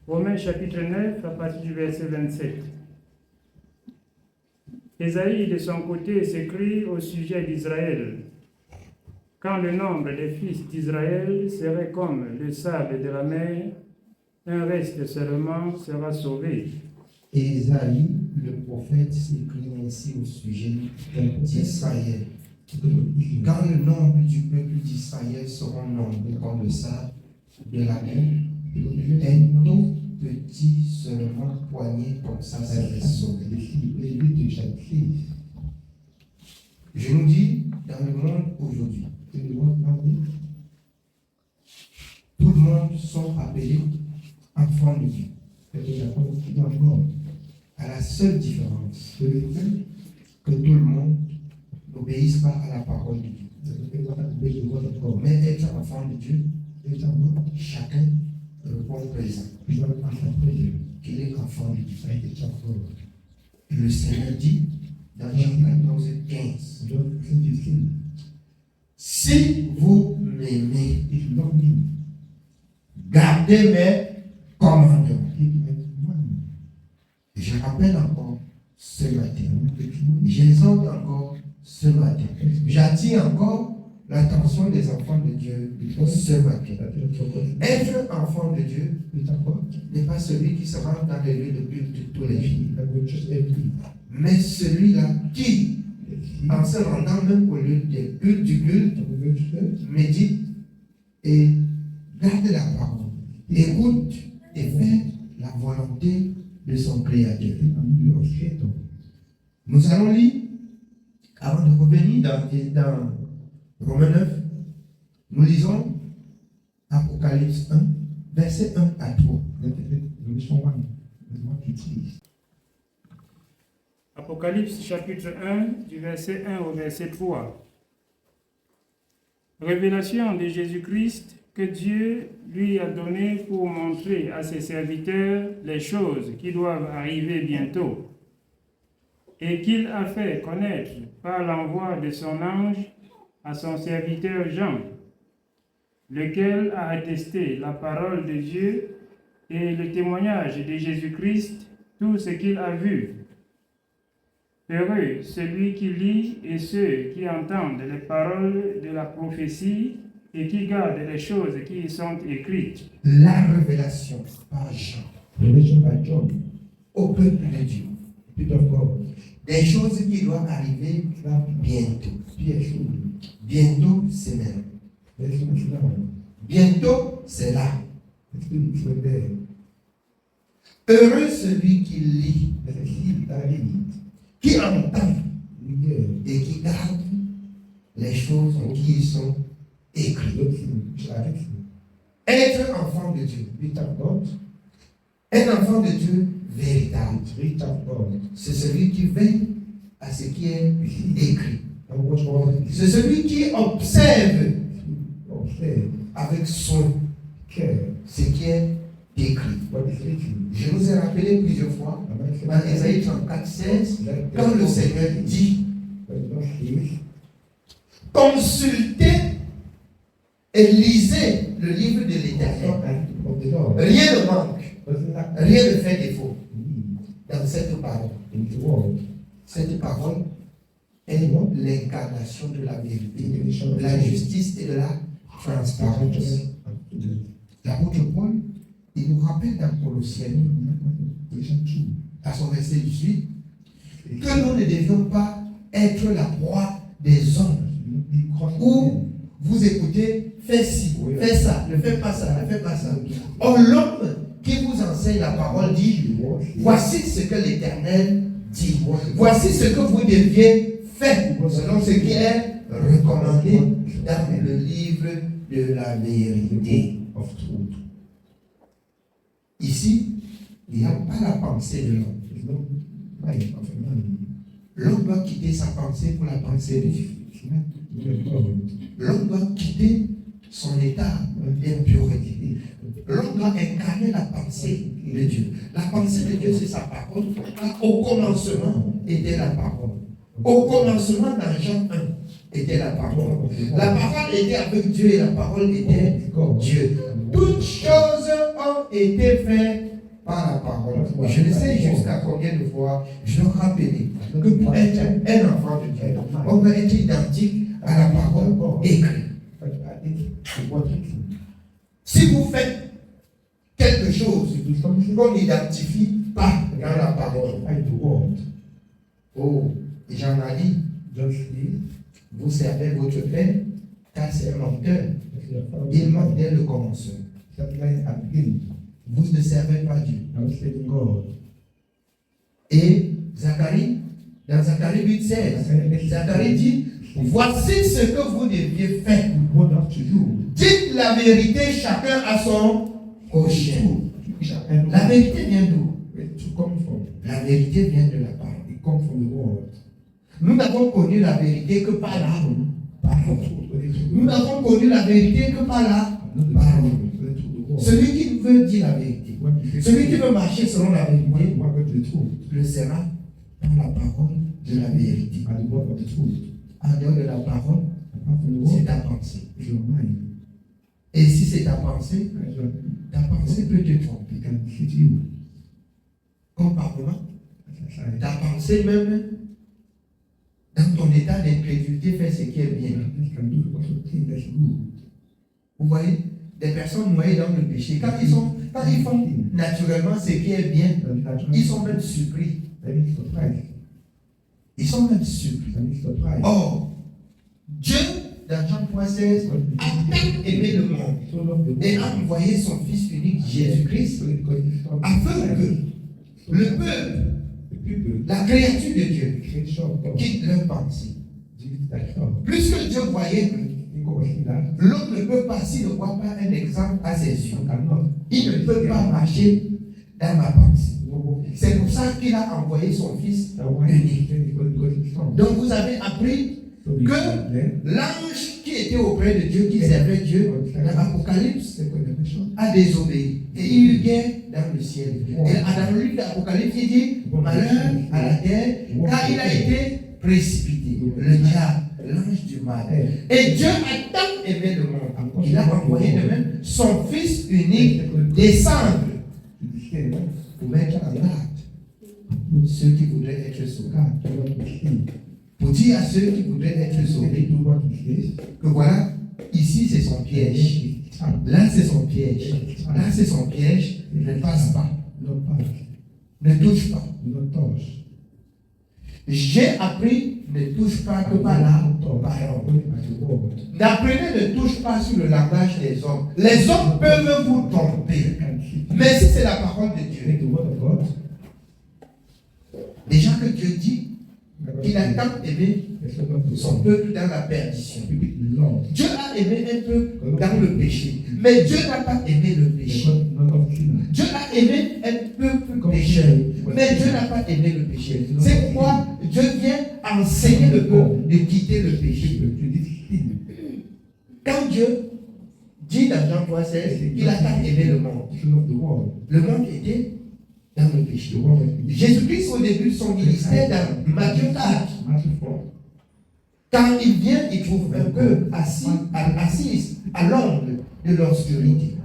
Romains chapitre 9 à partir du verset 27. Ésaïe de son côté s'écrit au sujet d'Israël. Quand le nombre des fils d'Israël serait comme le sable de la mer, un reste seulement sera sauvé. Ésaïe, le prophète, s'écrit ainsi au sujet d'Israël. Quand le nombre du peuple d'Israël sera nombré comme le sable de la mer, un tout petit seulement poignet comme ça serait sauvé. Je nous dis, dans le monde aujourd'hui, tout le monde sont appelés enfants de Dieu. À la seule différence que tout le monde n'obéisse pas à la parole de Dieu. Mais être enfant de Dieu, chacun répond présent. Qu'il est enfant de Dieu. Le Seigneur dit dans Jean 14, 15, si vous m'aimez, gardez mes commandements. Je rappelle encore ce matin. J'exhorte encore ce matin. J'attire encore l'attention des enfants de Dieu ce matin. Être enfant de Dieu n'est pas celui qui se rend dans les lieux de culte tous les jours, mais celui-là qui, en se rendant même au lieu du culte, médite et garde la parole, écoute et fait la volonté de son Créateur. Nous allons lire, avant de revenir dans Romains 9, nous lisons Apocalypse 1, verset 1 à 3. Apocalypse chapitre 1, du verset 1 au verset 3. Révélation de Jésus-Christ que Dieu lui a donné pour montrer à ses serviteurs les choses qui doivent arriver bientôt, et qu'il a fait connaître par l'envoi de son ange à son serviteur Jean, lequel a attesté la parole de Dieu et le témoignage de Jésus-Christ, tout ce qu'il a vu. Heureux celui qui lit et ceux qui entendent les paroles de la prophétie et qui gardent les choses qui y sont écrites. La révélation par Jean au peuple de Dieu. Des choses qui doivent arriver bientôt. Bientôt, c'est maintenant. Bientôt, c'est là. Heureux celui qui lit, qui entend et qui garde les choses qui y sont écrites. Être enfant de Dieu, un enfant de Dieu véritable, c'est celui qui veille à ce qui est écrit. C'est celui qui observe avec son cœur ce qui est écrit. Je vous ai rappelé plusieurs fois dans Ésaïe 34, 16, quand le Seigneur dit consultez et lisez le livre de l'Éternel. Rien ne manque, rien ne fait défaut dans cette parole. Cette parole est l'incarnation de la vérité, de la justice et de la transparence. L'apôtre Paul, il nous rappelle dans Colossiens, à son verset 18, que nous ne devions pas être la proie des hommes. Ou vous écoutez, fais ci, fais ça, ne fais pas ça, ne fais pas ça. Or, l'homme qui vous enseigne la parole dit, voici ce que l'Éternel dit. Voici ce que vous deviez faire, selon ce qui est recommandé dans le livre de la vérité. Ici, il n'y a pas la pensée de l'homme. L'homme doit quitter sa pensée pour la pensée de Dieu. L'homme doit quitter son état d'impurité. L'homme doit incarner la pensée de Dieu. La pensée de Dieu, c'est sa parole. Au commencement était la parole. Au commencement, dans Jean 1, était la parole. La parole était avec Dieu et la parole était Dieu. Toutes choses ont été faites par la parole. Je ne sais jusqu'à combien de fois je leur rappelais que pour être un enfant de Dieu, on doit être identique à la parole écrite. Si vous faites quelque chose qu'on n'identifie pas dans la parole, oh, j'en ai dit, vous servez votre père car c'est un menteur. Il ment dès le commencement. Vous ne servez pas Dieu. Et Zacharie, dans Zacharie 8,16, Zacharie dit, voici ce que vous deviez faire. Dites la vérité chacun à son prochain. La vérité vient d'où? La vérité vient de la parole. Nous n'avons connu la vérité que par la parole. Nous n'avons connu la vérité que par la parole. Celui qui veut dire la vérité, celui qui veut marcher selon la vérité, le sera par la parole de la vérité. En dehors de la parole, c'est ta pensée. Et si c'est ta pensée peut te tromper. Comme parlement, ta pensée même, dans ton état d'incrédulité, fait ce qui est bien. Vous voyez, des personnes noyées dans le péché, quand ils font naturellement ce qui est bien, ils sont même surpris. Ils sont même surpris. Or, Dieu, dans Jean 3,16, a tant aimé le monde et a envoyé son Fils unique, Jésus-Christ, afin que le peuple, la créature de Dieu, quitte leur pensée. Puisque Dieu voyait que l'homme ne peut pas, s'il ne voit pas un exemple à ses yeux, il ne peut pas marcher dans ma pensée. C'est pour ça qu'il a envoyé son Fils unique. Donc vous avez appris que l'ange qui était auprès de Dieu, qui servait Dieu, dans l'Apocalypse, a désobéi. Et il y eut guerre dans le ciel. Et dans le livre d'Apocalypse, il dit malheur à la terre, car il a été précipité. Le diable, l'ange du mal. Et Dieu a tant aimé le monde. Il a envoyé de même son Fils unique descendre pour mettre en garde ceux qui voudraient être sauvés. Pour dire à ceux qui voudraient être sauvés que voilà, ici c'est son piège. Là c'est son piège. Là c'est son piège. Ne passe pas. Ne touche pas. J'ai appris ne touche pas que par la parole. N'apprenez ne touche pas sur le langage des hommes. Les hommes peuvent vous tromper. Mais si c'est la parole de Dieu, déjà que Dieu dit qu'il a tant aimé son peuple dans la perdition. Dieu a aimé un peuple dans le péché. Mais Dieu n'a pas aimé le péché. Dieu a aimé un peuple pécheur. Mais Dieu n'a pas aimé le péché. C'est pourquoi Dieu vient enseigner le peuple de quitter le péché. Quand Dieu dit dans Jean 3,16 qu'il a tant aimé le monde était dans le péché. Jésus-Christ, au début de son ministère, dans Matthieu 4, quand il vient, il trouve un peuple assis à l'ombre de l'obscurité.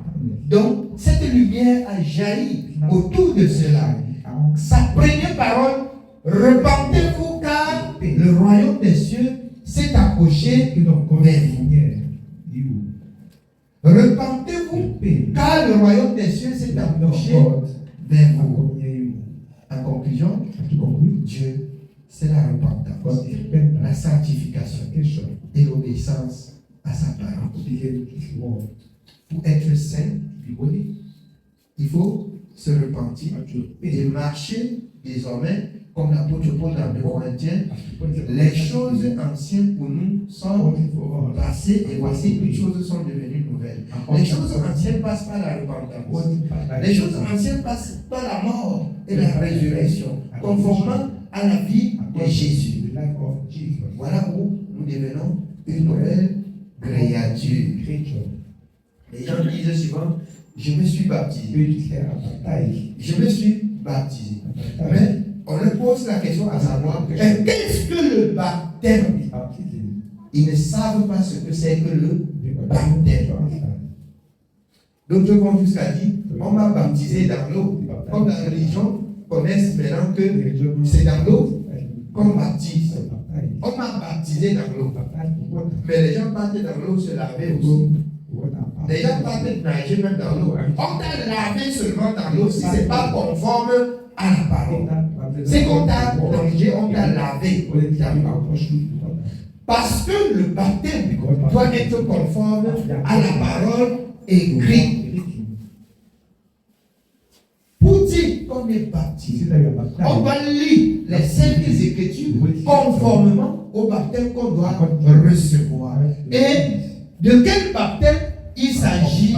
Donc, cette lumière a jailli autour de cela. Sa première parole, repentez-vous car le royaume des cieux s'est approché vers vous. Repentez-vous car le royaume des cieux s'est approché vers vous. En conclusion, Dieu, c'est la repentance, la sanctification et l'obéissance à sa parole. Pour être saint, il faut se repentir et marcher désormais, comme l'apôtre Paul dans le Corinthiens, les choses anciennes pour nous sont passées et voici toutes choses sont devenues nouvelles. Les choses anciennes passent par la repentance. Les choses anciennes passent par la mort et la résurrection, conformément à la vie de Jésus. Voilà où nous devenons une nouvelle créature. Les gens disent souvent, je me suis baptisé. Je me suis baptisé. Mais on leur pose la question à savoir, qu'est-ce que le baptême? Ils ne savent pas ce que c'est que le baptême. D'autres vont jusqu'à dire, on m'a baptisé dans l'eau. Comme la religion connaissent maintenant que c'est dans l'eau qu'on baptise. On m'a baptisé dans l'eau. Mais les gens partent dans l'eau se laver aussi. Les gens partent nager même dans l'eau. On t'a lavé seulement dans l'eau si ce n'est pas conforme à la parole. C'est qu'on t'a plongé, on t'a lavé dans l'eau. Parce que le baptême doit être conforme à la parole écrite. Pour dire qu'on est baptisé, on va lire les saintes écritures conformément au baptême qu'on doit recevoir. Et de quel baptême il s'agit-il?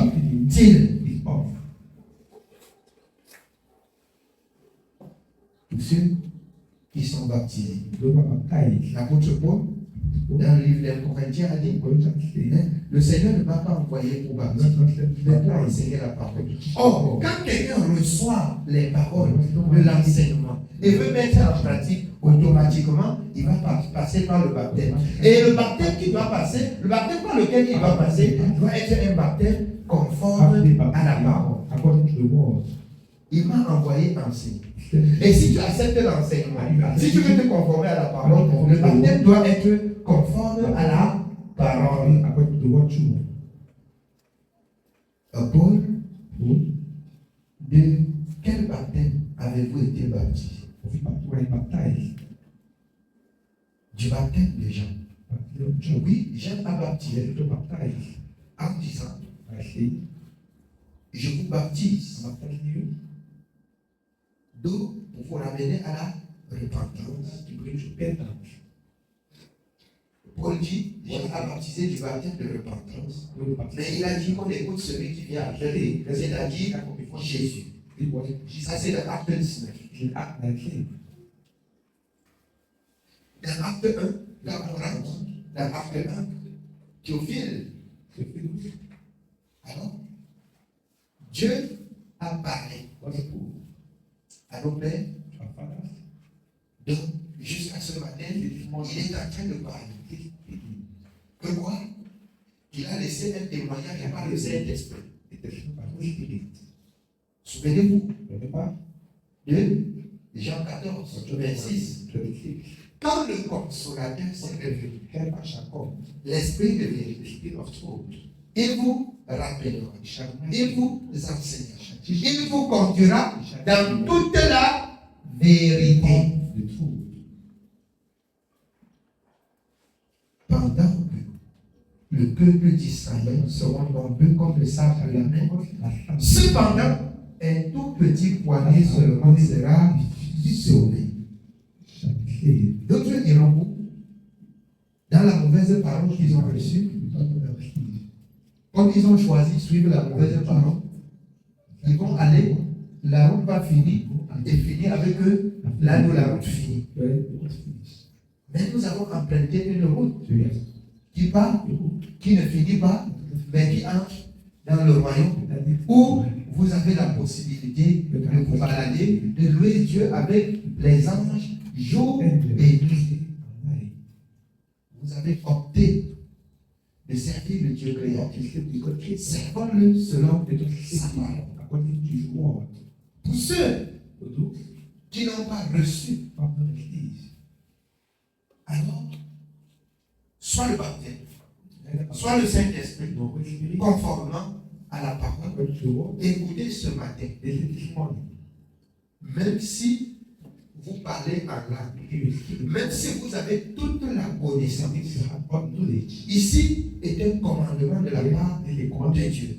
Tous ceux qui sont baptisés. L'apôtre Paul, dans le livre des Corinthiens, a dit le Seigneur ne m'a pas envoyé pour baptiser, mais pour enseigner la parole. Or, quand quelqu'un reçoit les paroles de l'enseignement et veut mettre en pratique, automatiquement, il va passer par le baptême. Et le baptême qui doit passer, le baptême par lequel il va passer, doit être un baptême conforme à la parole. Il m'a envoyé enseigner. Et si tu acceptes l'enseignement, si tu veux te conformer à la parole, le baptême doit être conforme à la parole. Paul, de quel baptême avez-vous été baptisé? Du baptême de Jean. Oui, Jean a baptisé en disant, je vous baptise d'eau pour vous ramener à la repentance. Paul dit, Jean a baptisé du baptême de repentance. Mais il a dit qu'on écoute celui qui vient après, c'est-à-dire Jésus. Ça, c'est dans Acte 19. Dans Acte 1, là on rentre, dans Acte 1, Théophile. Alors, Dieu a parlé à nos pères. Donc, jusqu'à ce matin, il est en train de parler. Que quoi? Il a laissé un témoignage par le Saint-Esprit. Souvenez-vous de Jean 14, 26. Quand le consolateur s'est révélé, l'esprit de vérité, il vous rappellera, il vous enseignera, il vous conduira dans toute la vérité. Pendant que le peuple d'Israël sera nombreux comme le sable de la mer, cependant, un tout petit poignet seulement sera sauvé. D'autres diront, dans la mauvaise parole qu'ils ont reçue, comme ils ont choisi de suivre la mauvaise parole, ils vont aller, la route va finir et finir avec eux, là où la route finit. Mais nous avons emprunté une route qui part, qui ne finit pas, mais qui entre dans le royaume où vous avez la possibilité de vous balader, de louer Dieu avec les anges jour et nuit. Vous avez opté de servir le Dieu créateur. Servons-le selon sa parole. Pour ceux qui n'ont pas reçu, alors, soit le baptême, soit le Saint-Esprit, conformément à la parole. Écoutez ce matin, même si vous parlez en langue, même si vous avez toute la connaissance, ici est un commandement de la part de Dieu.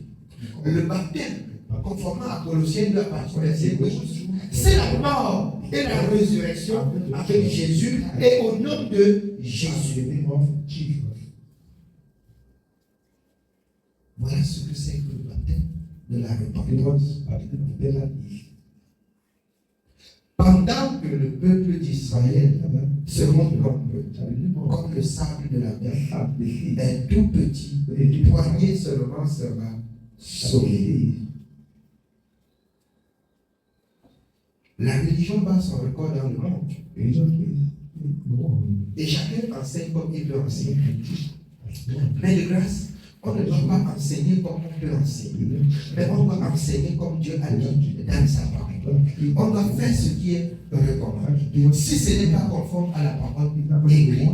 Le baptême, conformément à Colossiens 2, verset 12, c'est la mort et la résurrection avec Jésus et au nom de Jésus. Voilà ce que c'est que le baptême de la repentance. Pendant que le peuple d'Israël seront comme le sable de la mer, un tout petit poignet seulement sera sauvé. La religion bat son record dans le monde. Et chacun enseigne comme il veut enseigner. Mais de grâce, On ne doit pas enseigner comme on peut enseigner, mais on doit enseigner comme Dieu a dit dans sa parole. On doit faire ce qui est recommandé. Si ce n'est pas conforme à la parole écrite,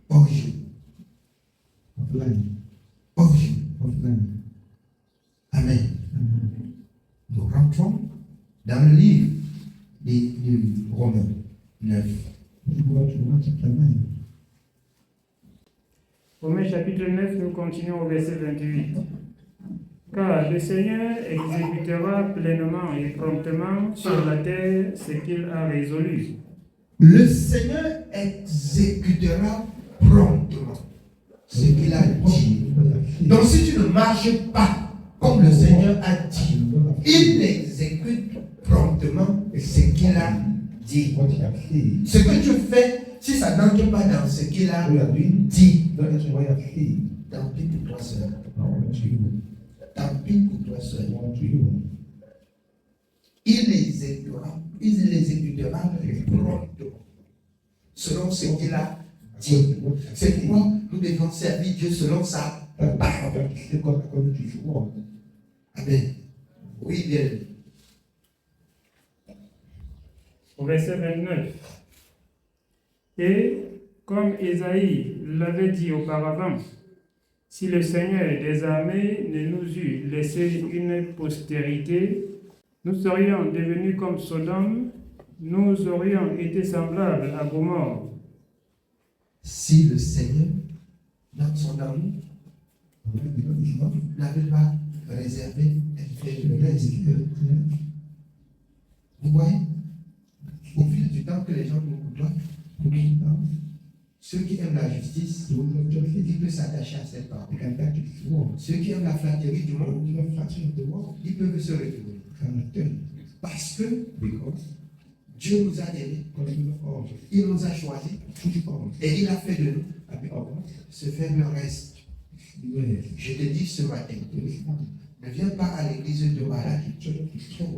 hors jeu. Hors jeu. Amen. Nous rentrons dans le livre du Romains 9. Romains chapitre 9, nous continuons au verset 28. Car le Seigneur exécutera pleinement et promptement sur la terre ce qu'il a résolu. Le Seigneur exécutera promptement ce qu'il a dit. Donc si tu ne marches pas comme le Seigneur a dit, il exécute promptement ce qu'il a dit. Ce que tu fais, si ça n'entre pas dans ce qu'il a dit, tant pis pour toi seul. Tant pis pour toi seul. Il exécutera promptement selon ce qu'il a dit. C'est pourquoi nous devons servir Dieu selon sa parole. Amen. Oui, bien. Au verset 29. Et comme Ésaïe l'avait dit auparavant, si le Seigneur des armées ne nous eût laissé une postérité, nous serions devenus comme Sodome, nous aurions été semblables à Gomorrhe. Si le Seigneur, dans son amour, n'avait pas réservé un fait de reste. Vous voyez, au fil du temps que les gens nous côtoient, ceux qui aiment la justice, ils peuvent s'attacher à cette parole. Ceux qui aiment la flatterie du monde, ils peuvent se retourner. Parce que Dieu nous a aimés, il nous a choisis, et il a fait de nous ce faible reste. Je te dis ce matin, ne viens pas à l'église de maladie,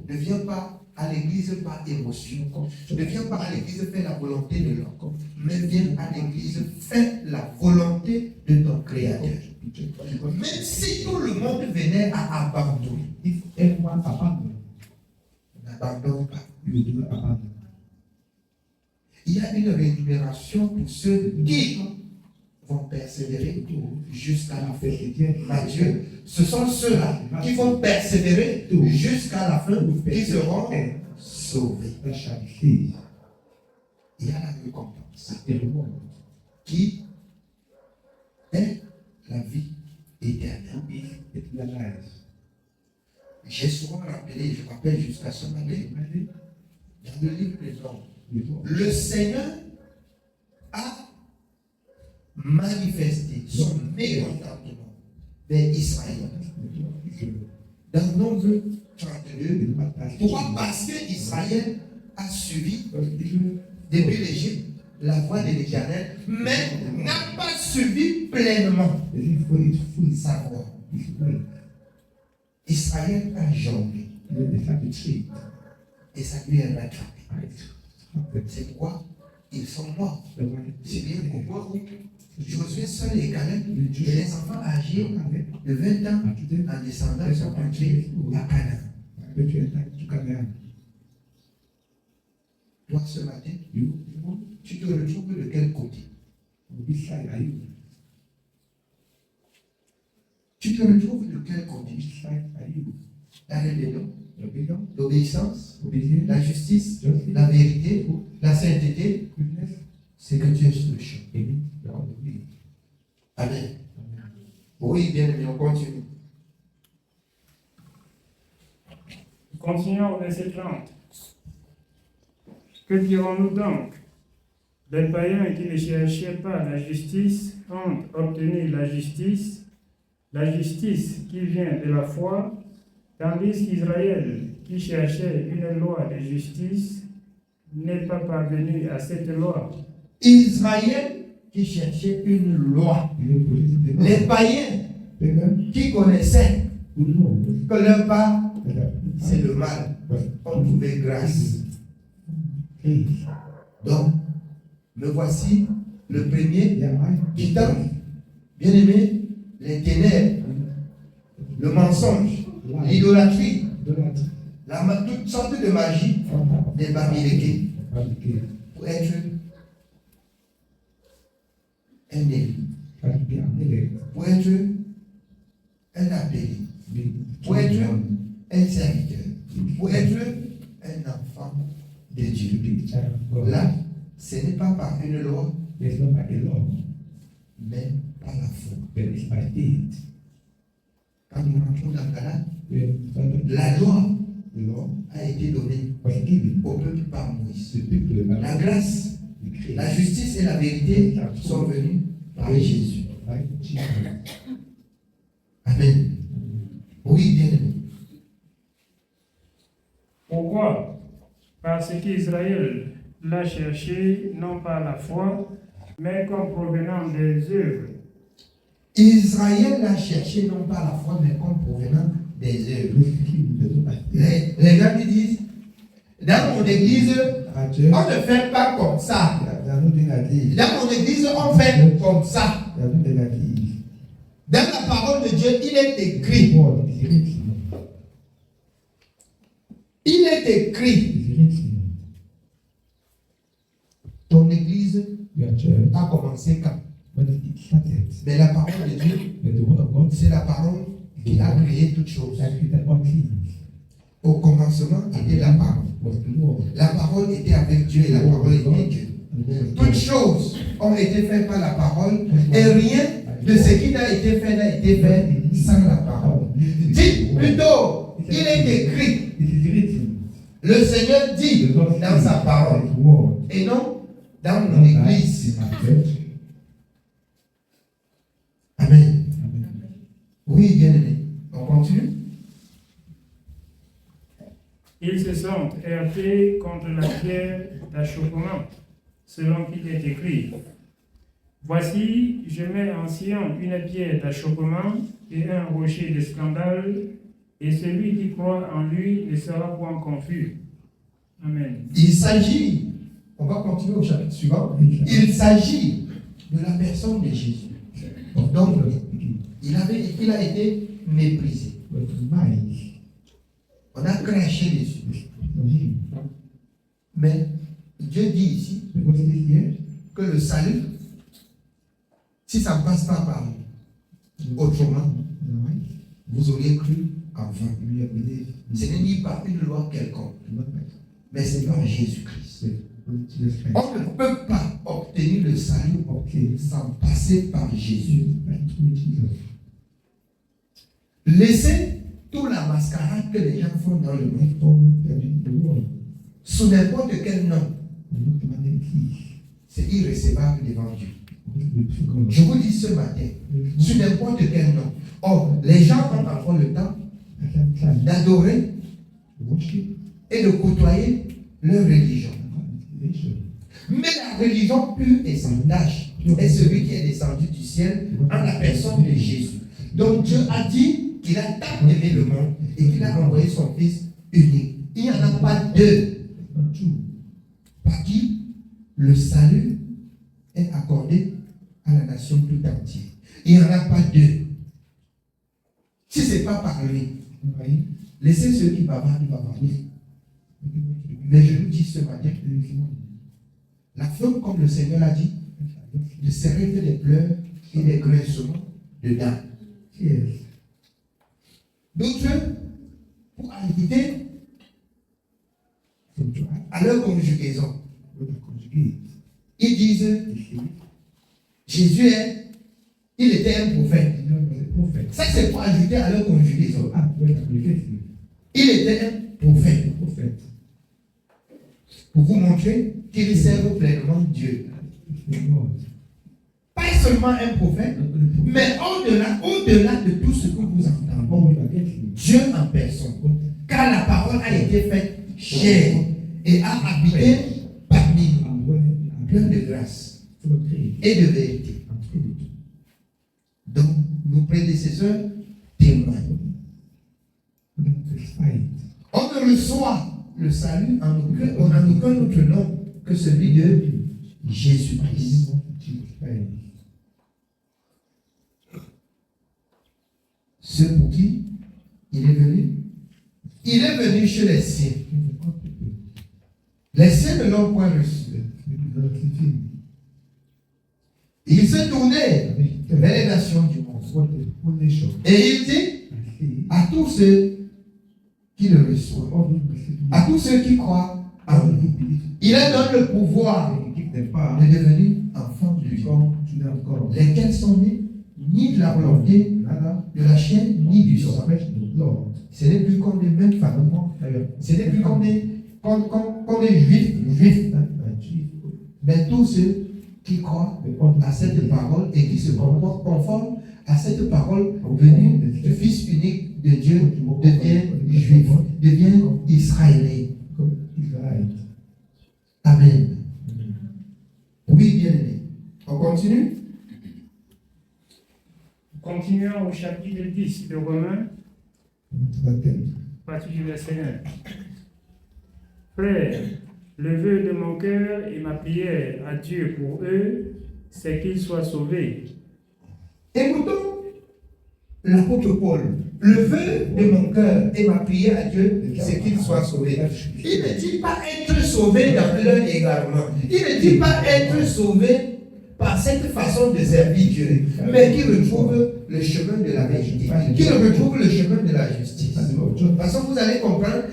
ne viens pas à l'église par émotion, ne viens pas à l'église faire la volonté de l'homme, mais viens à l'église faire la volonté de ton Créateur. Même si tout le monde venait à abandonner, n'abandonne pas. Il y a une rémunération pour ceux qui vont persévérer jusqu'à la fin. Matthieu, ce sont ceux-là qui vont persévérer jusqu'à la fin qui seront sauvés. Il y a la récompense qui est la vie éternelle. J'ai souvent rappelé, je rappelle jusqu'à ce matin, dans le livre des Hommes, le Seigneur a manifesté son mécontentement vers Israël. Dans Nombre 32, pourquoi? Parce que Israël a suivi depuis l'Égypte la voie de l'Éternel, mais n'a pas suivi pleinement sa voie. Israël a jonglé et ça lui est rattrapé. C'est pourquoi ils sont morts. C'est bien pourquoi Josué seul et Caleb et les enfants âgés de 20 ans en descendant sont entrés à Canaan. Toi ce matin, tu te retrouves de quel côté? Tu te retrouves de quel côté? La rébellion, l'obéissance, la justice, la vérité, la sainteté, c'est que Dieu est sur le chemin. Amen. Oui, bien aimé, on continue. Continuons au verset 30. Que dirons-nous donc? Les païens qui ne cherchaient pas la justice ont obtenu la justice qui vient de la foi, tandis qu'Israël, qui cherchait une loi de justice, n'est pas parvenu à cette loi. Israël qui cherchait une loi. Les païens qui connaissaient que leur part, c'est le mal, ont trouvé grâce. Donc, me voici le premier qui tente, bien aimé, les ténèbres, le mensonge, l'idolâtrie, toutes sortes de magie des Babyloniens pour être un élu, pour être un appelé, pour être un serviteur, pour être un enfant de Dieu. Là, ce n'est pas par une loi, mais par la foi. Quand nous rentrons dans Canaan, la loi a été donnée au peuple par Moïse. La grâce, la justice et la vérité sont venues par Jésus. Amen. Oui, bien aimé. Pourquoi? Parce qu'Israël l'a cherché non par la foi, mais comme provenant des œuvres. Israël l'a cherché non pas la foi, mais comme provenant des œuvres. Les gens qui disent, dans mon église, on ne fait pas comme ça. Dans mon église, on fait comme ça. Dans la parole de Dieu, il est écrit. Il est écrit. Ton église a commencé quand? Mais la parole de Dieu, c'est la parole qui a créé toutes choses. Au commencement était la parole. La parole était avec Dieu et la parole était Dieu. Toutes choses ont été faites par la parole et rien de ce qui n'a été fait sans la parole. Dites plutôt, il est écrit. Le Seigneur dit dans sa parole et non dans mon église. Amen. Oui, bien aimé. On continue. Ils se sont heurtés contre la pierre d'achoppement, selon qu'il est écrit. Voici, je mets en Sion une pierre d'achoppement et un rocher de scandale, et celui qui croit en lui ne sera point confus. Amen. Il s'agit, on va continuer au chapitre suivant, il s'agit de la personne de Jésus. Donc, il a été méprisé. On a craché dessus. Mais Dieu dit ici que le salut, si ça ne passe pas par autrement, vous auriez cru en vain. Ce n'est ni par une loi quelconque, mais c'est par Jésus-Christ. On ne peut pas obtenir le salut sans passer par Jésus. Laissez toute la mascarade que les gens font dans le monde sous n'importe quel nom. C'est irrécevable devant Dieu. Je vous dis ce matin, sous n'importe quel nom. Or, les gens ont encore le temps d'adorer et de côtoyer leur religion. Mais la religion pure et sans tache est celui qui est descendu du ciel en la personne de Jésus. Donc Dieu a dit qu'il a tant aimé le monde et qu'il a envoyé son Fils unique. Il n'y en a pas deux par qui le salut est accordé à la nation tout entière. Il n'y en a pas deux. Si ce n'est pas par lui, laissez ceux qui bavardent bavarder. Mais je vous dis ce matin, la fin, comme le Seigneur l'a dit, ne serait que des pleurs et des grincements de dents. D'autres, pour inviter à leur conjugaison, ils disent Jésus il était un prophète. Ça, c'est pour ajouter à leur conjugaison. Il était un prophète. Pour vous montrer qu'il serve pleinement Dieu. Pas seulement un prophète, mais au-delà de tout ce que vous entendez, Dieu en personne. Car la parole a été faite chair et a habité parmi nous, plein de grâce et de vérité. Donc, nos prédécesseurs témoignent. On ne reçoit le salut en aucun autre nom que celui de Jésus-Christ. ceux pour qui il est venu. Il est venu chez les siens. Les siens ne l'ont point reçu. Il se tournait vers les nations du monde. Et il dit à tous ceux qui le reçoivent, à tous ceux qui croient en lui, il leur donne le pouvoir de devenir enfants de Dieu, lesquels sont nés ni de la volonté de la chair, ni du sang. Ce n'est plus comme les mêmes femmes. Ce n'est plus comme les juifs, mais tous ceux qui croient à cette parole et qui se comportent conforme à cette parole venue du Fils unique de Dieu devient juif, devient israélien. Amen. Oui, bien aimé. On continue? Continuons au chapitre 10 de Romains, à partir du verset 1. Frères, le vœu de mon cœur et ma prière à Dieu pour eux, c'est qu'ils soient sauvés. Écoutons l'apôtre Paul. Le vœu de mon cœur et ma prière à Dieu, c'est qu'ils soient sauvés. Il ne dit pas être sauvé dans leur égarement. Il ne dit pas être sauvé par cette façon de servir Dieu, mais qu'il retrouve le chemin de la vérité, qu'il retrouve le chemin de la justice. Parce que vous allez comprendre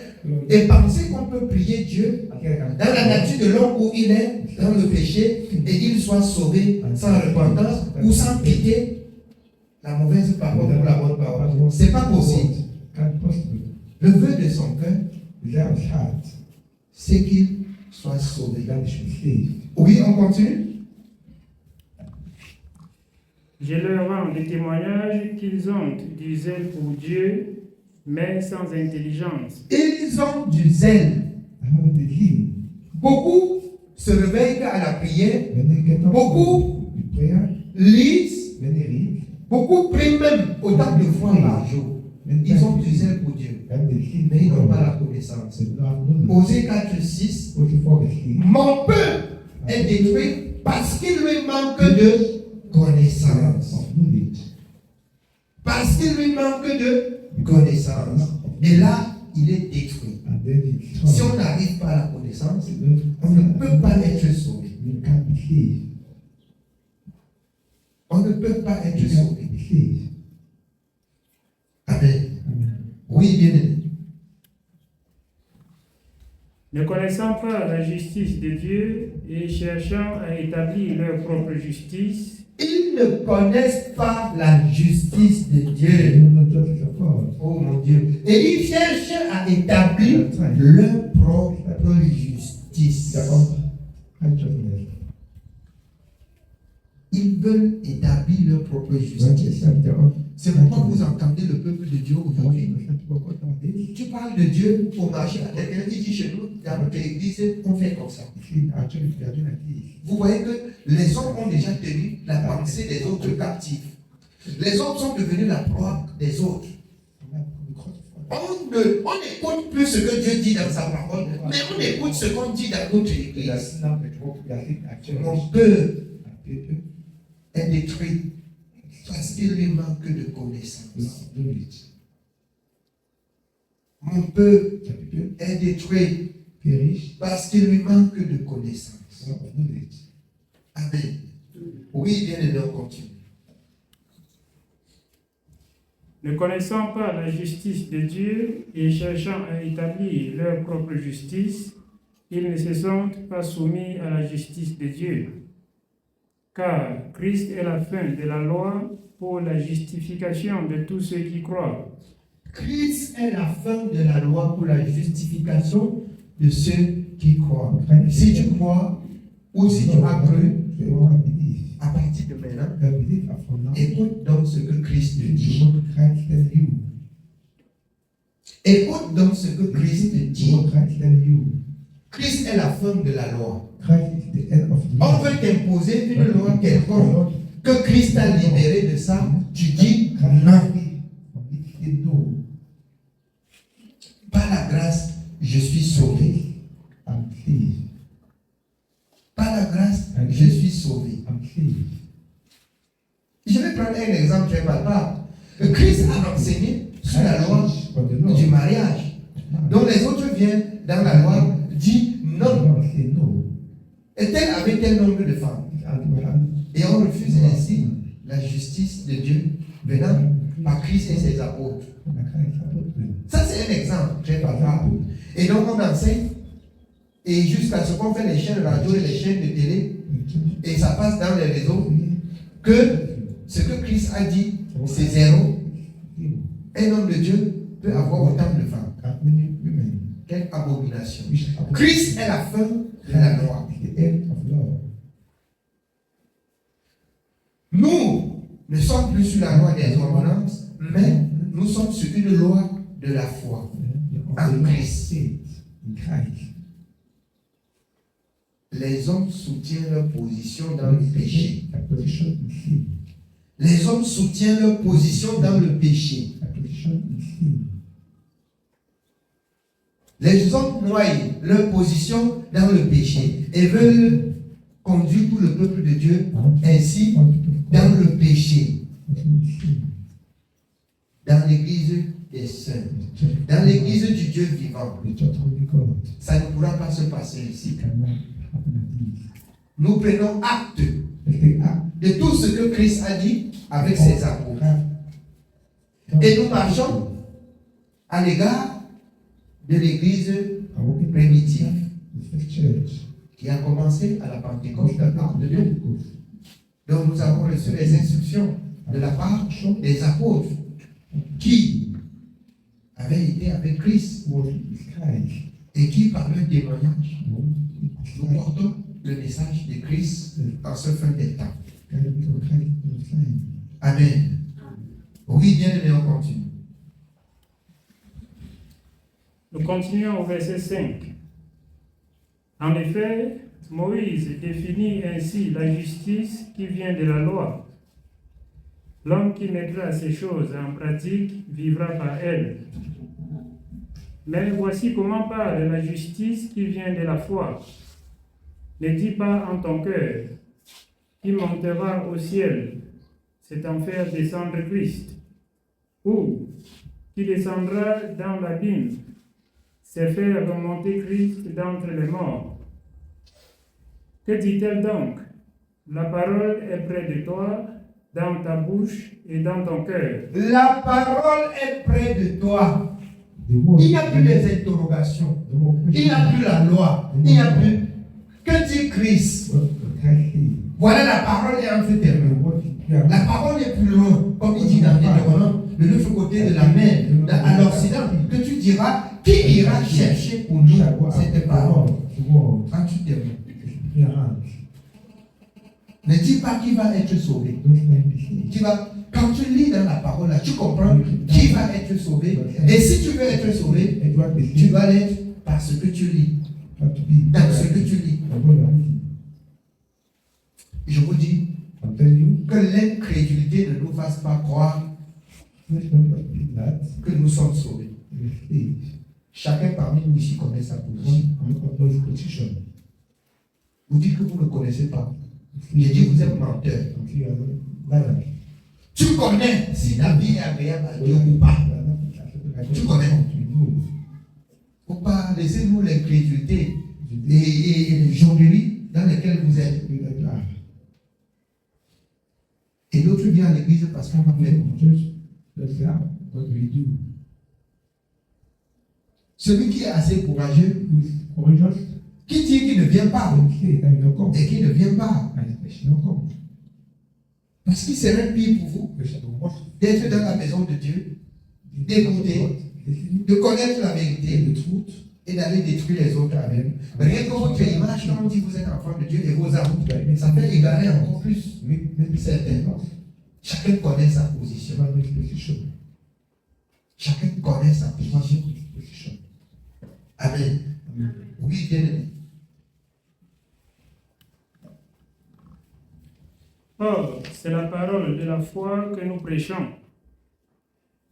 et penser qu'on peut prier Dieu dans la nature de l'homme où il est, dans le péché, et il soit sauvé sans repentance ou sans quitter la mauvaise parole pour la bonne parole. C'est pas possible. Le vœu de son cœur, c'est qu'il soit sauvé. Oui, on continue. Je leur rends des témoignages qu'ils ont du zèle pour Dieu, mais sans intelligence. Ils ont du zèle. Beaucoup se réveillent à la prière. Beaucoup lisent. Beaucoup prient même autant de fois par jour. Ils ont du zèle pour Dieu, mais ils n'ont pas la connaissance. Osée 4:6. Mon peuple est détruit parce qu'il lui manque de connaissance. Parce qu'il lui manque de connaissance. Et là, il est détruit. Si on n'arrive pas à la connaissance, on ne peut pas être sauvé. On ne peut pas être sauvé. Amen. Oui, bien aimé. Ne connaissant pas la justice de Dieu et cherchant à établir leur propre justice, Ils ne connaissent pas la justice de Dieu. Oh mon Dieu. Et ils cherchent à établir leur propre justice. Ils veulent établir leur propre justice. C'est pourquoi vous entendez le peuple de Dieu aujourd'hui. Tu parles de Dieu au marché à quelqu'un, il dit chez nous, dans notre église, on fait comme ça. Vous voyez que les hommes ont déjà tenu la pensée des autres captifs. Les hommes sont devenus la proie des autres. On n'écoute plus ce que Dieu dit dans sa parole, mais on écoute ce qu'on dit dans notre église. Mon peuple est détruit parce qu'il lui manque de connaissance. Mon peuple est détruit parce qu'il lui manque de connaissance. Amen. Oui, bien aimé, on continue. ne connaissant pas la justice de Dieu et cherchant à établir leur propre justice, ils ne se sentent pas soumis à la justice de Dieu. Car Christ est la fin de la loi pour la justification de tous ceux qui croient. Christ est la fin de la loi pour la justification de ceux qui croient. Si tu crois ou si tu as cru, à partir de maintenant, écoute donc ce que Christ te dit. Écoute donc ce que Christ te dit. Christ est la fin de la loi. On veut t'imposer une loi quelconque que Christ a libéré de ça. Tu dis non. Par la grâce, je suis sauvé. Par la grâce, je suis sauvé. Je vais prendre un exemple très palpable. Christ a enseigné sur la loi du mariage. Donc les autres viennent dans la loi, disent non. Et tel avait tel nombre de femmes. Et on refuse ainsi la justice de Dieu venant par Christ et ses apôtres. Ça, c'est un exemple très palpable. Et donc, on enseigne, et jusqu'à ce qu'on fait les chaînes radio et les chaînes de télé, et ça passe dans les réseaux, que ce que Christ a dit, c'est zéro. Un homme de Dieu peut avoir autant de femmes. Quelle abomination. Christ est la fin de la loi. Nous ne sommes plus sur la loi des ordonnances, mais nous sommes sur une loi de la foi en Christ. Les hommes soutiennent leur position dans le péché. Les hommes soutiennent leur position dans le péché. Les hommes noient leur position dans le péché et veulent conduire tout le peuple de Dieu ainsi dans le péché. Dans l'église des saints, dans l'église du Dieu vivant, ça ne pourra pas se passer ici. Nous prenons acte de tout ce que Christ a dit avec ses apôtres. Et nous marchons à l'égard de l'église primitive qui a commencé à la Pentecôte de la part de Dieu. Donc nous avons reçu les instructions de la part des apôtres qui avaient été avec Christ et qui, par leur témoignage, nous portons le message de Christ en ce fin des temps. Amen. Oui, bien aimé, on continue. Nous continuons au verset 5. En effet, Moïse définit ainsi la justice qui vient de la loi. L'homme qui mettra ces choses en pratique vivra par elles. Mais voici comment parle la justice qui vient de la foi. Ne dis pas en ton cœur, qui montera au ciel, c'est en faire descendre Christ, ou qui descendra dans l'abîme, c'est faire remonter Christ d'entre les morts. Que dit-elle donc? La parole est près de toi, dans ta bouche et dans ton cœur. La parole est près de toi. Il n'y a plus des interrogations. Il n'y a plus la loi. Il n'y a plus. Que dit Christ? Voilà, la parole est entre tes mains. La parole est plus loin, comme il dit dans Deutéronome, de l'autre côté de la mer, à l'Occident, que tu diras, qui ira chercher pour nous cette parole entre tes mains? Ne dis pas qui va être sauvé. Quand tu lis dans la parole, là, tu comprends qui va être sauvé. Et si tu veux être sauvé, tu vas l'être parce que tu lis. Dans ce que tu lis. Je vous dis que l'incrédulité ne nous fasse pas croire que nous sommes sauvés. Chacun parmi nous ici connaît sa position. Vous dites que vous ne connaissez pas. J'ai dit que vous êtes menteur. Tu connais si ta vie est agréable à Dieu ou pas. Tu connais. Il ne faut pas laisser nous l'incrédulité et les jongleries dans lesquelles vous êtes. Et l'autre vient à l'église parce qu'on va faire. Celui qui est assez courageux, qui dit qu'il ne vient pas et qui ne vient pas. Parce qu'il serait pire pour vous d'être dans la maison de Dieu, d'écouter, de connaître la vérité et d'aller détruire les autres avec. Rien que votre image, quand on dit que vous êtes enfant de Dieu et vos armes, ça fait égarer encore plus certains. Chacun connaît sa position. Chacun connaît sa position. Amen. Oui, bien aimé. Or, c'est la parole de la foi que nous prêchons.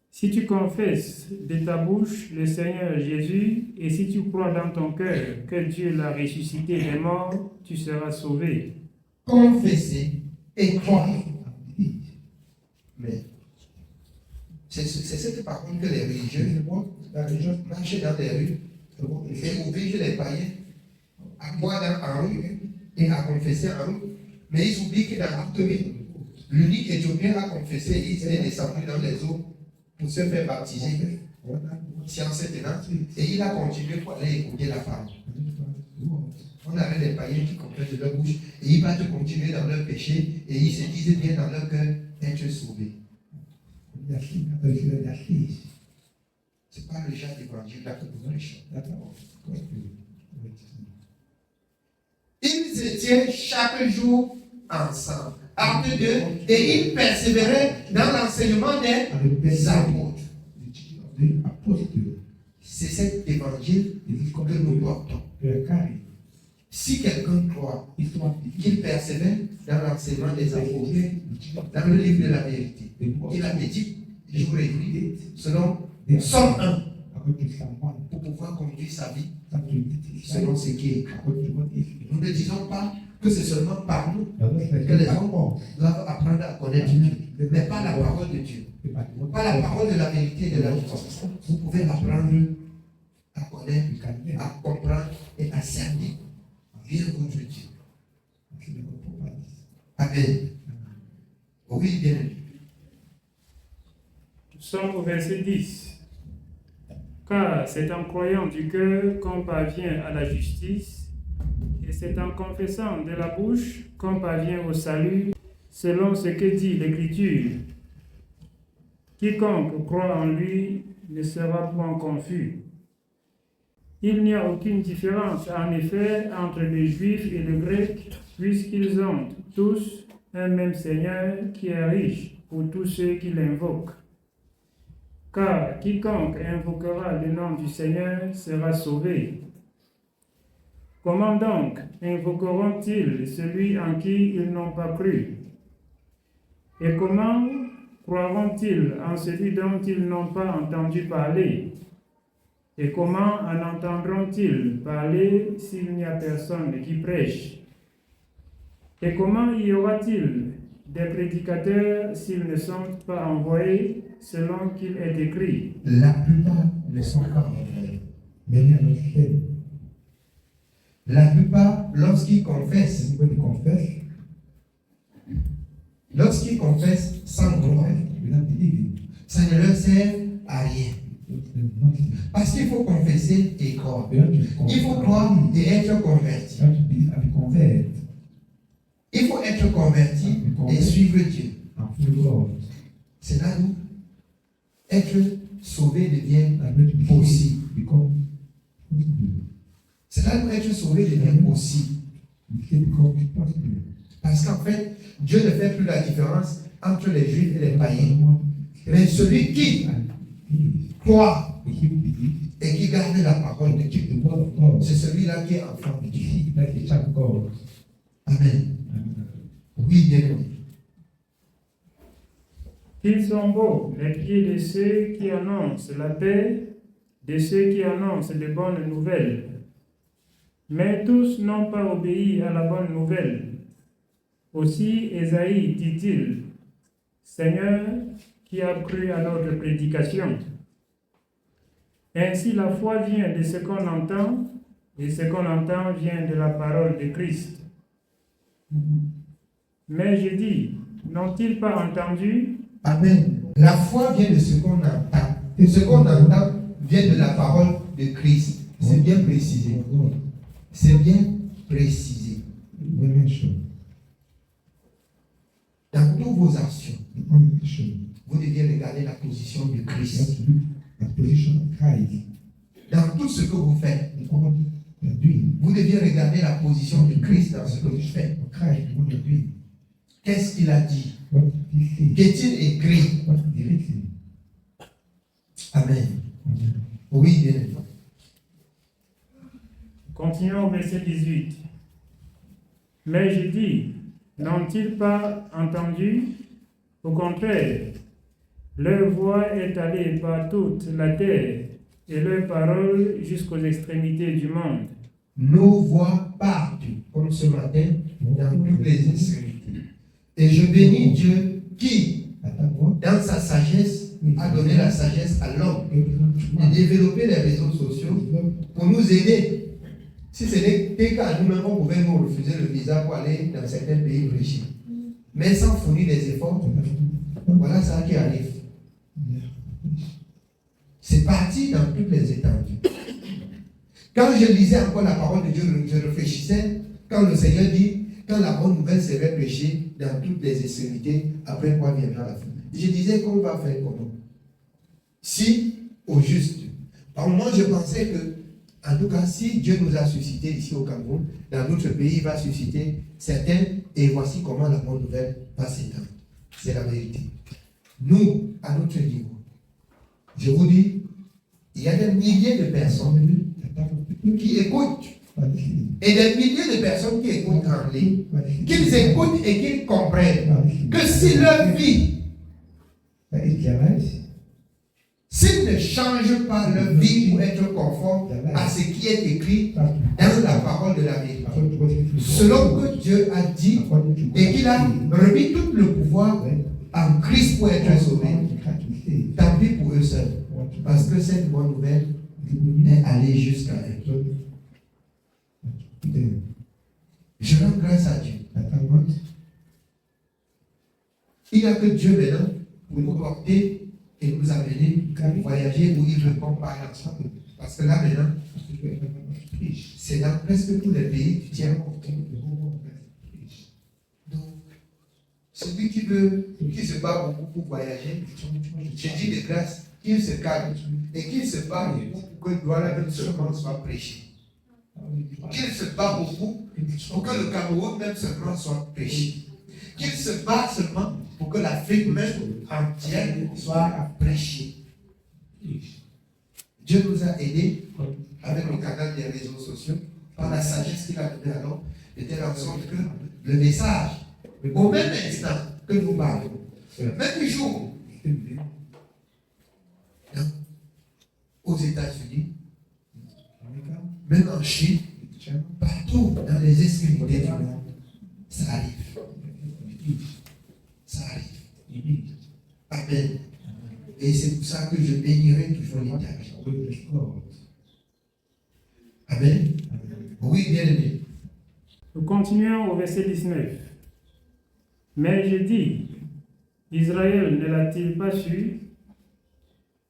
Si tu confesses de ta bouche le Seigneur Jésus, et si tu crois dans ton cœur que Dieu l'a ressuscité des morts, tu seras sauvé. Confessez et croire. Mais C'est cette parole que les religieux marchaient dans les rues et obligeaient les païens à boire en rue et à confesser en rue. Mais ils oublient que dans l'acte 8, l'unique Éthiopien a confessé et il est descendu dans les eaux pour se faire baptiser, science tenante, et il a continué pour aller écouter la parole. On avait des païens qui confessent de leur bouche et ils battent continuer dans leur péché et ils se disent bien dans leur cœur être sauvés. Ce n'est pas le genre d'évangile là que nous prêchons. Ils étaient chaque jour ensemble. Acte 2, et ils persévéraient dans l'enseignement des apôtres. C'est cet évangile que nous portons. Si quelqu'un croit qu'il persévère dans l'enseignement des apôtres, dans le livre de la vérité, il a médité jour et nuit, selon Somme 1, pour pouvoir conduire sa vie selon ce qui est écrit. Nous ne disons pas que c'est seulement par nous que les hommes doivent apprendre à connaître Dieu, mais pas la parole de Dieu, pas la parole de la vérité et de la justice. Vous pouvez apprendre à connaître, à comprendre et à servir bien votre Dieu. Amen. Oui, bien. Nous sommes au verset 10. Car c'est en croyant du cœur qu'on parvient à la justice, et c'est en confessant de la bouche qu'on parvient au salut, selon ce que dit l'Écriture. Quiconque croit en lui ne sera point confus. Il n'y a aucune différence, en effet, entre les Juifs et les Grecs, puisqu'ils ont tous un même Seigneur qui est riche pour tous ceux qui l'invoquent. Car quiconque invoquera le nom du Seigneur sera sauvé. Comment donc invoqueront-ils celui en qui ils n'ont pas cru? Et comment croiront-ils en celui dont ils n'ont pas entendu parler? Et comment en entendront-ils parler s'il n'y a personne qui prêche? Et comment y aura-t-il des prédicateurs s'ils ne sont pas envoyés selon qu'il est écrit? La plupart ne sont pas envoyés. La plupart, lorsqu'ils confessent sans croire, ça ne leur sert à rien. Parce qu'il faut confesser et croire. Il faut croire et être converti. Il faut être converti et suivre Dieu. C'est là où être sauvé devient possible. C'est là où être sauvé devient possible. Parce qu'en fait, Dieu ne fait plus la différence entre les Juifs et les païens. Mais celui qui croit et qui garde la parole de Dieu, c'est celui-là qui est enfant de Dieu. Amen. Oui, bien aimé. Qu'ils sont beaux, les pieds de ceux qui annoncent la paix, de ceux qui annoncent de bonnes nouvelles. Mais tous n'ont pas obéi à la bonne nouvelle. Aussi Ésaïe dit-il, Seigneur, qui a cru à notre prédication? Ainsi la foi vient de ce qu'on entend, et ce qu'on entend vient de la parole de Christ. Mais je dis, n'ont-ils pas entendu? Amen. La foi vient de ce qu'on entend. Et ce qu'on entend vient de la parole de Christ. C'est bien précisé. C'est bien précisé. Dans toutes vos actions, vous devez regarder la position de Christ. Dans tout ce que vous faites, vous devez regarder la position de Christ dans ce que vous faites. Qu'est-ce qu'il a dit? Qu'est-il écrit? Amen. Oui, bien. Continuons au verset 18. Mais je dis, n'ont-ils pas entendu? Au contraire, leur voix est allée par toute la terre et leur parole jusqu'aux extrémités du monde. Nos voix partent, comme ce matin, dans toutes les extrémités. Et je bénis Dieu qui, dans sa sagesse, a donné la sagesse à l'homme de développer les réseaux sociaux pour nous aider. Si ce n'était qu'à nous-mêmes, on pouvait nous refuser le visa pour aller dans certains pays prêcher. Mais sans fournir des efforts, voilà ça qui arrive. C'est parti dans toutes les étendues. Quand je lisais encore la parole de Dieu, je réfléchissais, quand le Seigneur dit, quand la bonne nouvelle serait prêchée dans toutes les extrémités, après quoi viendra la fin. Je disais qu'on va faire comment? Si, au juste. Par moment, je pensais que, en tout cas, si Dieu nous a suscité ici au Cameroun, dans notre pays, il va susciter certains, et voici comment la bonne nouvelle va s'étendre. C'est la vérité. Nous, à notre niveau, je vous dis, il y a des milliers de personnes qui écoutent, et des milliers de personnes qui écoutent en ligne, qu'ils écoutent et qu'ils comprennent que si leur vie, s'ils ne changent pas leur vie pour être conforme à ce qui est écrit dans la parole de la vérité, selon que Dieu a dit et qu'il a remis tout le pouvoir en Christ pour être sauvé, tant pis pour eux seuls, parce que cette bonne nouvelle est allée jusqu'à eux. Je rends grâce à Dieu. Il n'y a que Dieu maintenant pour nous porter et nous amener à voyager où il veut qu'on parle ensemble. Parce que là maintenant, c'est dans presque tous les pays du tiers monde. Donc, celui qui se bat beaucoup pour voyager, je dis de grâce, qu'il se calme et qu'il se bat beaucoup pour que Douala même seulement soit prêché. Qu'il se bat beaucoup pour que le Cameroun même seulement soit prêché. Qu'il se bat seulement pour que l'Afrique même entière soit prêchée. Dieu nous a aidés avec le canal des réseaux sociaux, par la sagesse qu'il a donnée à l'homme, de telle sorte que le message, au même instant que nous parlons, même jour, aux États-Unis, même en Chine, partout dans les extrémités du monde, ça arrive. Ça arrive. Amen. Et c'est pour ça que je bénirai toujours l'État. Amen. Oui, bien aimé. Nous continuons au verset 19. Mais je dis, Israël ne l'a-t-il pas su?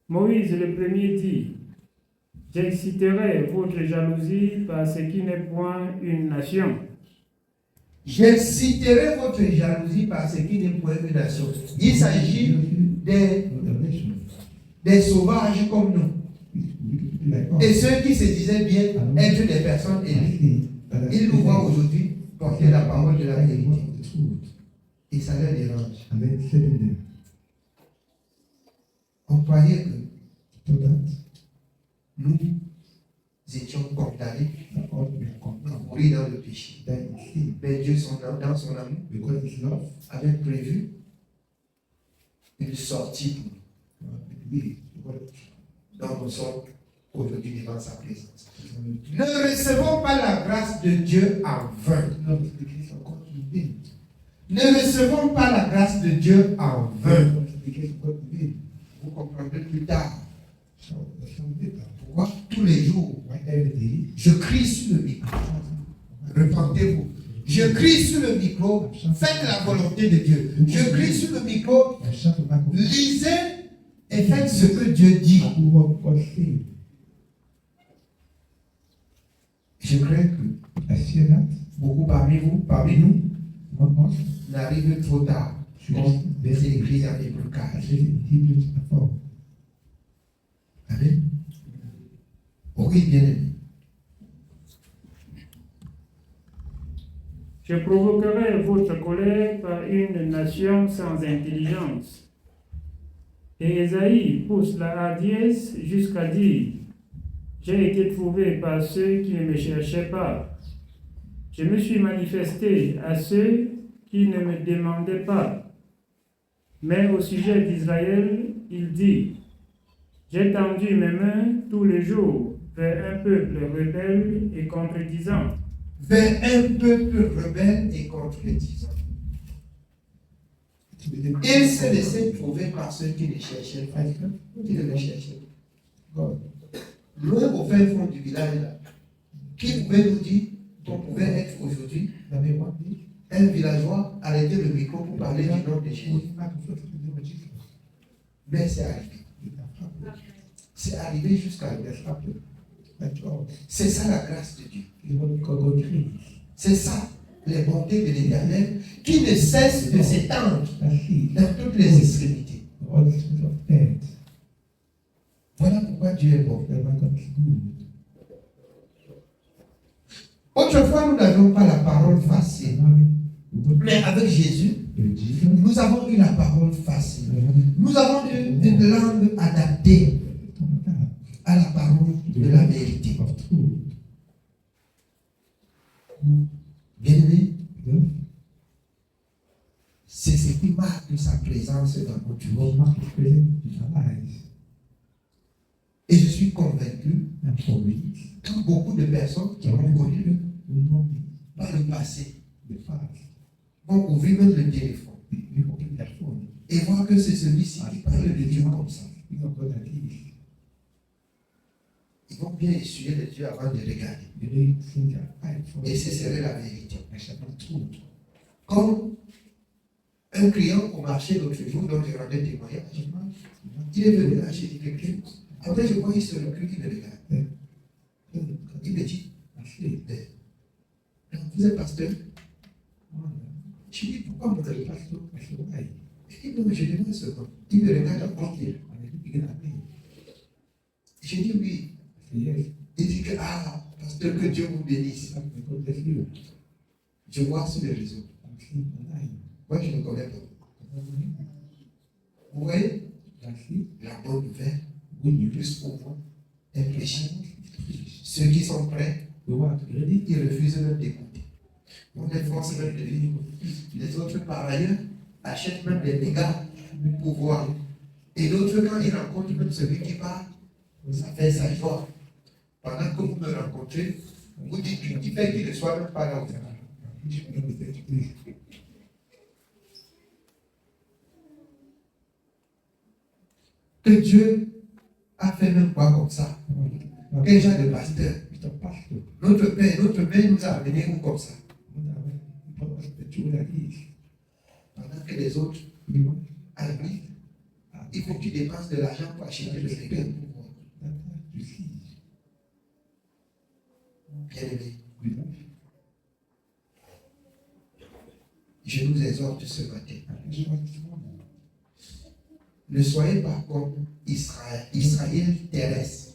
Moïse le premier dit, j'exciterai votre jalousie par ce qui n'est point une nation. J'exciterai votre jalousie par ce qui n'est point une nation. Il s'agit des sauvages comme nous. Et ceux qui se disaient bien être des personnes élues, ils nous voient aujourd'hui porter la parole de la vérité. Et ça leur dérange. On croyait que nous étions condamnés à mourir dans le péché. Mais Dieu, dans son amour, avait prévu une sortie pour nous. Donc nous sommes aujourd'hui devant sa présence. Ne recevons pas la grâce de Dieu en vain. Ne recevons pas la grâce de Dieu en vain. Vous comprendrez plus tard. Pourquoi tous les jours, je crie sur le micro. Repentez-vous. Je crie sur le micro. Faites la volonté de Dieu. Je crie sur le micro. Lisez et faites ce que Dieu dit. Je crains que beaucoup parmi nous, n'arrivent trop tard. C'est écrit dans les blocages. Amen. Oui, bien aimé. Je provoquerai votre colère par une nation sans intelligence. Et Ésaïe pousse la hardiesse jusqu'à dire, j'ai été trouvé par ceux qui ne me cherchaient pas. Je me suis manifesté à ceux qui ne me demandaient pas. Mais au sujet d'Israël, il dit, j'ai tendu mes mains tous les jours vers un peuple rebelle et contredisant. Vers un peuple rebelle et contredisant. Il s'est laissé trouver par ceux qui le cherchaient pas. Qui ne le cherchaient pas. Loin au fin fond du village, là, qui pouvait nous dire qu'on pouvait être aujourd'hui un villageois arrêter le micro pour parler du nom de Jésus. Mais c'est arrivé. C'est arrivé jusqu'à nous. C'est ça la grâce de Dieu. C'est ça les bontés de l'Éternel qui ne cessent de s'étendre dans toutes les extrémités. Voilà pourquoi Dieu est bon. Autrefois, nous n'avions pas la parole facile. Mais avec Jésus, nous avons eu la parole facile. Nous avons eu une langue adaptée à la parole de la vérité. Bien-aimé, c'est ce qui marque sa présence dans notre vie. Et je suis convaincu que beaucoup de personnes qui ont connu par le passé vont ouvrir même le téléphone et voir que c'est celui-ci qui parle de Dieu comme ça. Ils vont bien essuyer les yeux avant de regarder. Et ce serait la vérité. Comme un client au marché l'autre jour, dont je rendais témoignage, il est venu acheter quelque chose. Après, je vois qu'il se recule, il me regarde. Il me dit, vous êtes pasteur? Je lui dis, pourquoi vous êtes pasteur? Il dit, non, je demande ce nom. Il me regarde à porter. Je dis, oui. Il dit que, pasteur, que Dieu vous bénisse. Je vois sur les réseaux. Moi, je ne connais pas. Vous voyez? La bonne nouvelle, plus pour moi, est prêchée. Ceux qui sont prêts, ils refusent même d'écouter. On est forcé même de venir. Les autres, par ailleurs, achètent même des dégâts pour voir. Et l'autre, quand ils rencontrent même celui qui parle, ça fait sa joie. Pendant que vous me rencontrez, vous dites qu'il fait qu'il ne soit même pas là. Que Dieu a fait même quoi comme ça? Quel genre de pasteur? Notre Père nous a amenés où comme ça? Pendant que les autres, à l'église, il faut que tu dépenses de l'argent pour acheter le régal. Bien-aimé, je nous exhorte ce matin. Ne soyez pas comme Israël terrestre.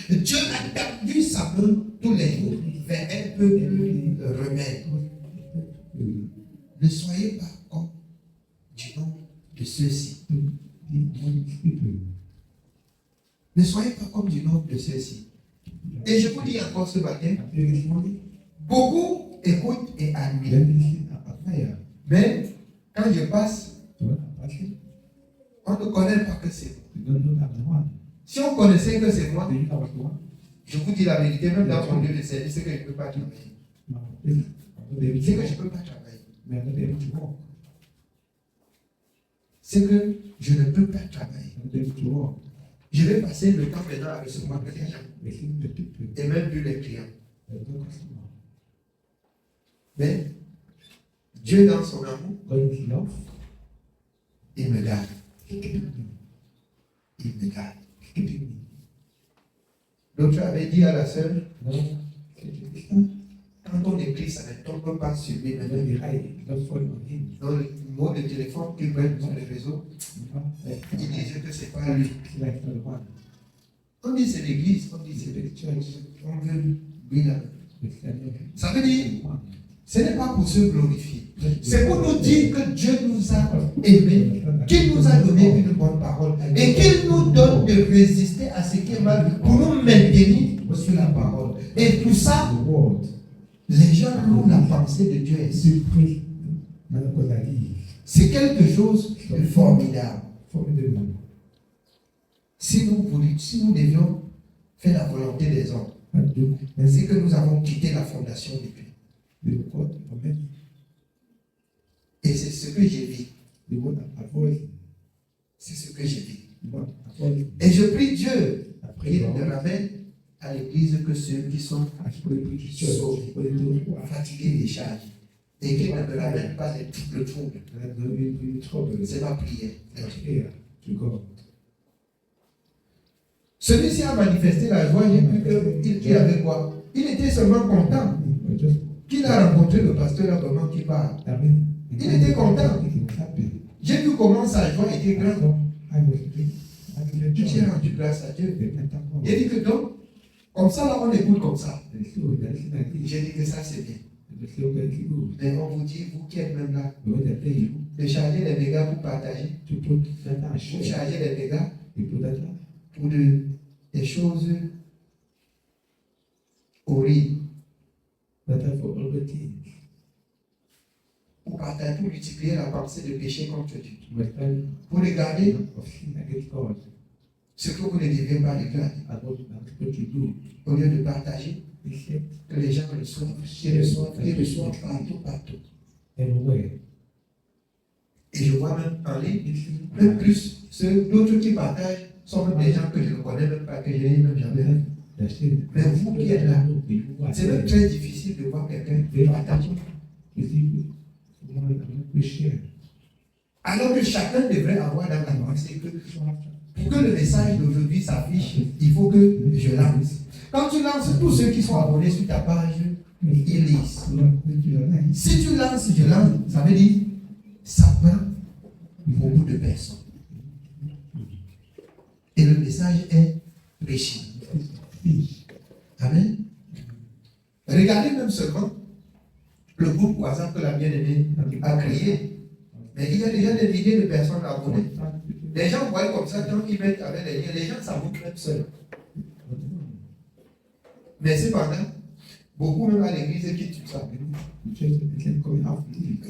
Dieu a tendu sa main tous les jours vers un peuple rebelle. Ne soyez pas comme du nom de ceux-ci. Ne soyez pas comme du nom de ceux-ci. Et je vous dis encore ce matin, beaucoup écoutent et admirent. Mais quand je passe, on ne connaît pas que c'est moi. Si on connaissait que c'est moi, je vous dis la vérité, même dans mon lieu de service, c'est que je ne peux pas travailler. C'est que je ne peux pas travailler. C'est que je ne peux pas travailler. Je vais passer le temps maintenant à recevoir les gens. Et même plus les clients. Mais Dieu, dans son amour, il me garde. Il me garde. L'autre avait dit à la sœur, quand on écrit, ça ne tombe pas sur lui. Dans le mot de téléphone qu'il prenne sur les réseaux, il disait que ce n'est pas lui. On dit c'est l'église, on dit c'est le church, on veut lui là. Ça veut dire, ce n'est pas pour se glorifier. C'est pour nous dire que Dieu nous a aimés, qu'il nous a donné une bonne parole et qu'il nous donne de résister à ce qui est mal pour nous maintenir sur la parole. Et tout ça, les gens louent la pensée de Dieu ainsi. C'est quelque chose de formidable. Si nous devions faire la volonté des hommes, c'est que nous avons quitté la fondation de Dieu. Et c'est ce que j'ai vu. C'est ce que j'ai dit. Et je prie Dieu qu'il ne ramène à l'église que ceux qui sont sauvés, fatigués et chargés. Et qu'il ne me ramène pas le trouble. C'est ma prière. Celui-ci a manifesté la joie. J'ai vu qu'il avait quoi? Il était seulement content qu'il a rencontré le pasteur là vraiment qui parle. Il était content. J'ai vu comment sa joie était grande. J'ai rendu grâce à Dieu. J'ai dit que donc, comme ça là on écoute comme ça. J'ai dit que ça c'est bien. Mais on vous dit, vous qui êtes même là, de charger les dégâts pour partager. Vous chargez les dégâts pour des choses horribles. Pour partager, pour multiplier la pensée de péché contre Dieu. Pour regarder ce que vous ne deviez pas regarder. Au lieu de partager, que les gens reçoivent, qu'ils reçoivent partout. Et je vois même en ligne, même plus, d'autres qui partagent sont même des gens que je ne connais même pas, que je n'ai même jamais vu. Mais vous qui êtes là, c'est même très difficile de voir quelqu'un partager. Alors que chacun devrait avoir dans la pensée que pour que le message d'aujourd'hui s'affiche, il faut que je lance. Quand tu lances, tous ceux qui sont abonnés sur ta page, ils lisent. Si tu lances, je lance, ça veut dire ça prend beaucoup de personnes. Et le message est prêché. Amen. Regardez même seulement le groupe WhatsApp que la bien-aimée a créé. Mais il y a déjà des milliers de personnes abonnées. Les gens voient comme ça, quand ils mettent avec les liens, les gens s'abonnent même seuls. Mais cependant, beaucoup même à l'église quittent ça.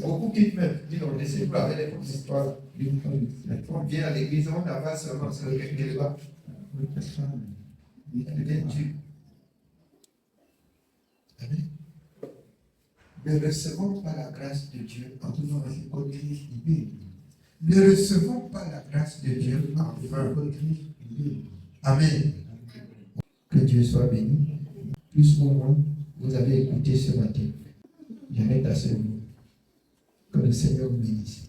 Beaucoup quittent même. Ils ont laissé pour avec les grosses histoires. On vient à l'église, on n'a pas seulement ce quelque là. Amen. Ne recevons pas la grâce de Dieu en vain. Ne recevons pas la grâce de Dieu en vain. Amen. Que Dieu soit béni. Plus ou moins, vous avez écouté ce matin. J'arrête à ce moment. Que le Seigneur vous bénisse.